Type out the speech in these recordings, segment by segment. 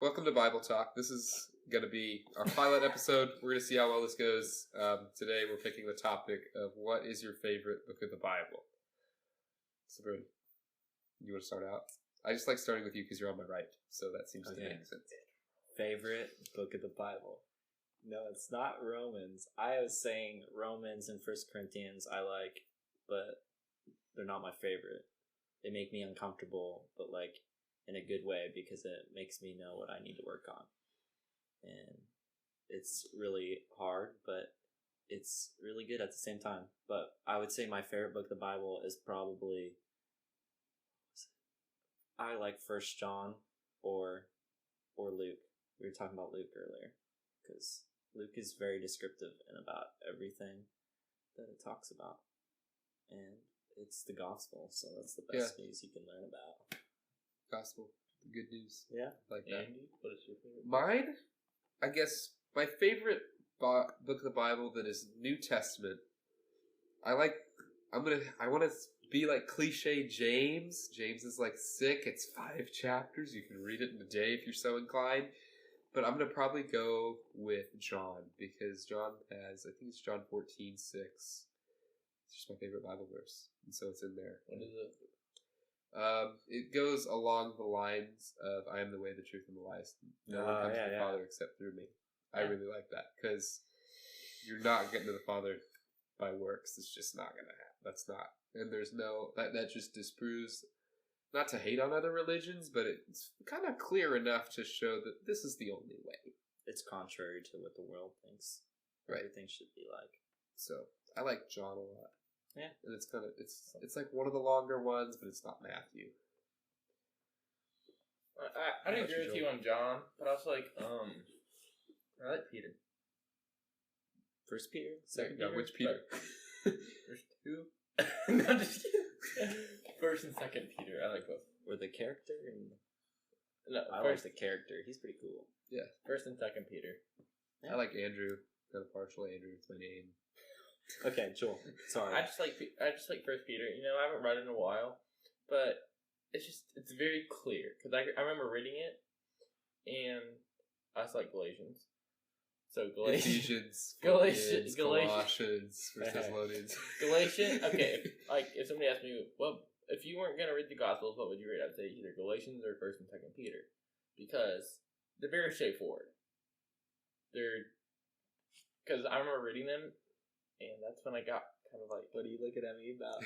Welcome to Bible Talk. This is going to be our pilot episode. We're going to see how well this goes. Today we're picking the topic of what is your favorite book of the Bible. So, Brody, you want to start out? I just like starting with you because you're on my right, so that seems to make sense. Favorite book of the Bible? No, it's not Romans. I was saying Romans and 1 Corinthians I like, but they're not my favorite. They make me uncomfortable, but like in a good way because it makes me know what I need to work on. And it's really hard, but it's really good at the same time. But I would say my favorite book of the Bible is probably, I like 1 John or Luke. We were talking about Luke earlier because Luke is very descriptive and about everything that it talks about. And it's the gospel, so that's the best news you can learn about. Gospel, the good news. Yeah. Like that. Andy, what is your favorite? Mine, I guess, my favorite book of the Bible that is New Testament. I want to be like cliche James. James is like sick. It's 5 chapters. You can read it in a day if you're so inclined. But I'm going to probably go with John because John has, I think it's John 14:6. It's just my favorite Bible verse. And so it's in there. What is it? It goes along the lines of I am the way, the truth, and the life. No one comes to the Father except through me. I really like that because you're not getting to the Father by works. It's just not going to happen. That's not. And there's no, that just disproves, not to hate on other religions, but it's kind of clear enough to show that this is the only way. It's contrary to what the world thinks. Right. Everything should be like. So I like John a lot. Yeah. And it's kind of, it's like one of the longer ones, but it's not Matthew. I didn't agree with you on John, but I also like, I like Peter. First Peter? Second Yeah, Peter? which Peter? First 2? No, just kidding. First and second Peter. I like both. Or the character? No, I first, like the character. He's pretty cool. Yeah. First and second Peter. I like Andrew. Kind of partial Andrew. It's my name. Okay, Joel. Sorry. I just like First Peter. You know, I haven't read it in a while, but it's very clear because I remember reading it, and I was like Galatians. So Ephesians, Galatians, Colossians, First Thessalonians. Galatians. Okay, like if somebody asked me, well, if you weren't gonna read the Gospels, what would you read? I'd say either Galatians or First and Second Peter, because they're very straightforward. Because I remember reading them, and that's when I got kind of like, what are you looking at me about?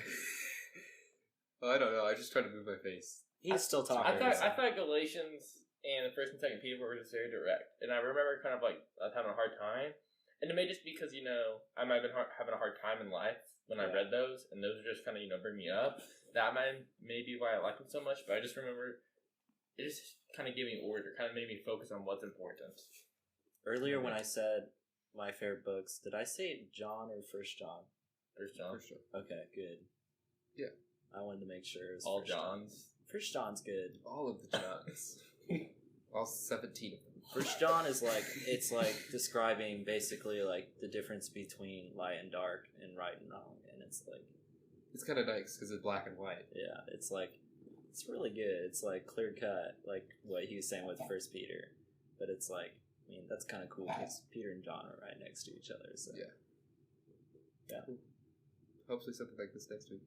I don't know. I just try to move my face. He's still talking. I thought Galatians and the First and Second Peter were just very direct, and I remember kind of like I was having a hard time, and it may just because I might have been having a hard time in life when I read those, and those are just kind of bring me up. That might maybe why I like them so much, but I just remember it just kind of gave me order, kind of made me focus on what's important. Earlier when I said my favorite books, did I say John or First John? First John. For sure. Okay, good. Yeah. I wanted to make sure it was All First John. Johns. First John's good. All of the Johns. All 17 of them. First John is like, it's like describing basically like the difference between light and dark and right and wrong. And it's like, it's kind of nice because it's black and white. yeah, it's like, it's really good. It's like clear cut, like what he was saying with First Peter. But it's like, I mean, that's kind of cool because Peter and John are right next to each other. So Yeah. Yeah. Hopefully something like this next week.